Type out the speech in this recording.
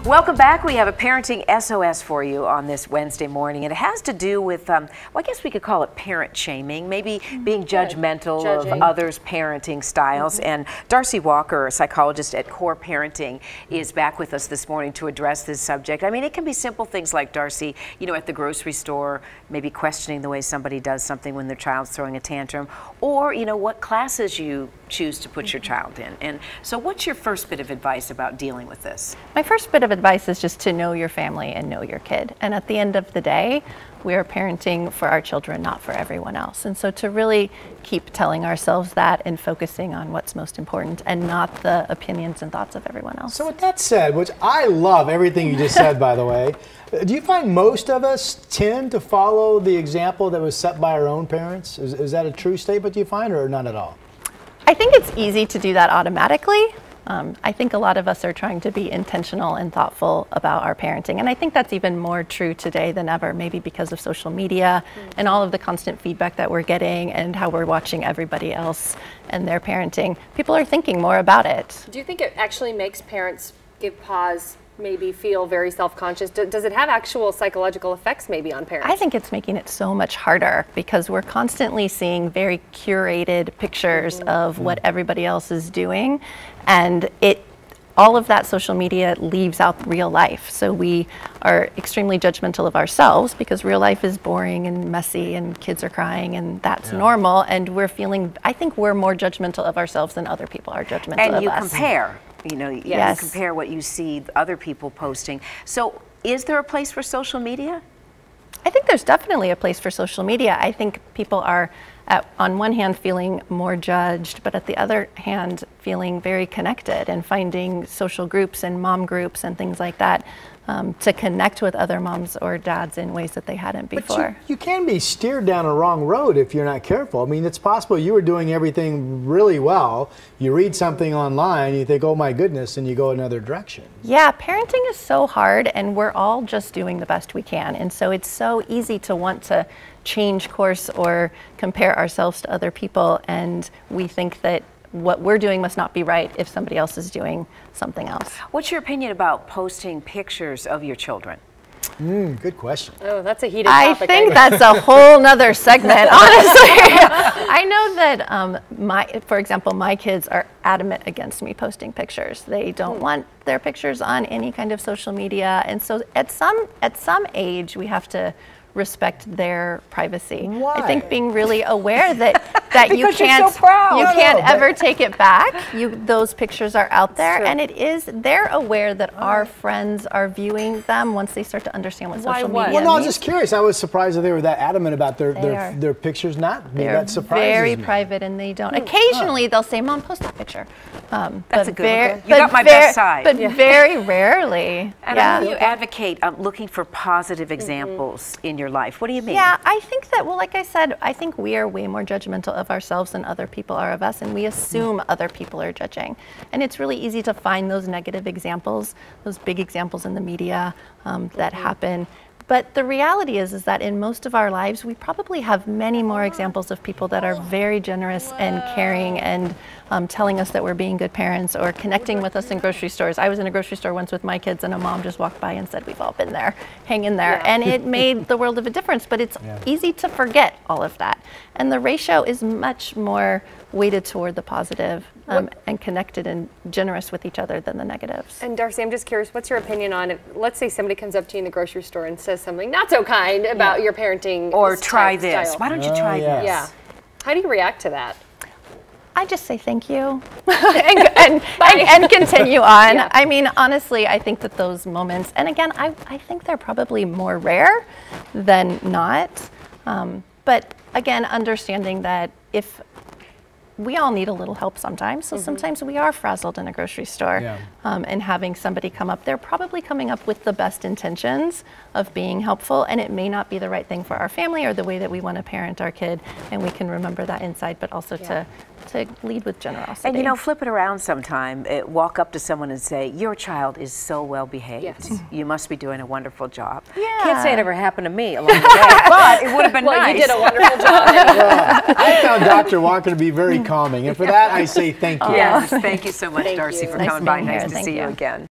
Welcome back. We have a parenting SOS for you on this Wednesday morning. And it has to do with, well, I guess we could call it parent shaming, maybe being judgmental of others' parenting styles. And Darcy Walker, a psychologist at Core Parenting, is back with us this morning to address this subject. I mean, it can be simple things like, Darcy, you know, at the grocery store, maybe questioning the way somebody does something when their child's throwing a tantrum, or, you know, what classes you choose to put your child in. And so what's your first bit of advice about dealing with this? My first bit of advice is just to know your family and know your kid. And at the end of the day, we are parenting for our children, not for everyone else. And so to really keep telling ourselves that and focusing on what's most important and not the opinions and thoughts of everyone else. So with that said, which I love everything you just said, by the way, do you find most of us tend to follow the example that was set by our own parents? Is that a true statement, do you find, or not at all? I think it's easy to do that automatically. I think a lot of us are trying to be intentional and thoughtful about our parenting. And I think that's even more true today than ever, maybe because of social media and all of the constant feedback that we're getting and how we're watching everybody else and their parenting. People are thinking more about it. Do you think it actually makes parents give pause, maybe feel very self-conscious? Does it have actual psychological effects maybe on parents? I think it's making it so much harder because we're constantly seeing very curated pictures of what everybody else is doing, and all of that social media leaves out real life. So we are extremely judgmental of ourselves because real life is boring and messy and kids are crying and that's normal, and we're feeling, I think we're more judgmental of ourselves than other people are judgmental of us. And you compare. You know, you compare what you see other people posting. So is there a place for social media? I think there's definitely a place for social media. I think people are, on one hand, feeling more judged, but at the other hand, feeling very connected and finding social groups and mom groups and things like that to connect with other moms or dads in ways that they hadn't before. But you can be steered down a wrong road if you're not careful. I mean, it's possible you were doing everything really well. You read something online, you think, oh my goodness, and you go another direction. Yeah, parenting is so hard, and we're all just doing the best we can. And so it's so easy to want to change course or compare ourselves to other people, and we think that what we're doing must not be right if somebody else is doing something else. What's your opinion about posting pictures of your children? Good question. Oh, that's a heated topic. I think that's a whole nother segment, honestly. I know that, for example, my kids are adamant against me posting pictures. They don't want their pictures on any kind of social media. And so at some age, we have to respect their privacy. Why? I think being really aware that you can't, so proud. you can't ever take it back. Those pictures are out there, and they're aware that our friends are viewing them once they start to understand what social media Well, no, I was means. just curious. I was surprised that they were that adamant about their pictures not being that surprises very me. private, and they don't. Occasionally, they'll say, "Mom, post that picture." That's a good one. You got my best side. But very rarely. And I know you advocate looking for positive examples in your life. What do you mean? Yeah, I think that, well, like I said, I think we are way more judgmental of ourselves than other people are of us, and we assume other people are judging. And it's really easy to find those negative examples, those big examples in the media that happen. But the reality is that in most of our lives, we probably have many more examples of people that are very generous and caring and telling us that we're being good parents or connecting with us in grocery stores. I was in a grocery store once with my kids, and a mom just walked by and said, "We've all been there, hang in there." And it made the world of a difference, but it's easy to forget all of that. And the ratio is much more weighted toward the positive and connected and generous with each other than the negatives. And Darcy, I'm just curious, what's your opinion on, let's say somebody comes up to you in the grocery store and says something not so kind about your parenting Or try this. style. Why don't you try this? Yeah. How do you react to that? I just say thank you and continue on. I mean, honestly, I think that those moments, and again, I think they're probably more rare than not. But again, understanding that if we all need a little help sometimes, so sometimes we are frazzled in a grocery store, and having somebody come up, they're probably coming up with the best intentions of being helpful, and it may not be the right thing for our family or the way that we want to parent our kid, and we can remember that inside, but also to lead with generosity. And you know, flip it around sometime. Walk up to someone and say, "Your child is so well behaved. Yes. You must be doing a wonderful job." Yeah. Can't say it ever happened to me along the way, but it would have been Well, nice. you did a wonderful job. I found Dr. Walker to be very calming, and for that I say thank you. Yes, thank you so much, Thank Darcy, you. for Nice coming by. being here. Nice to Thank see you you. again.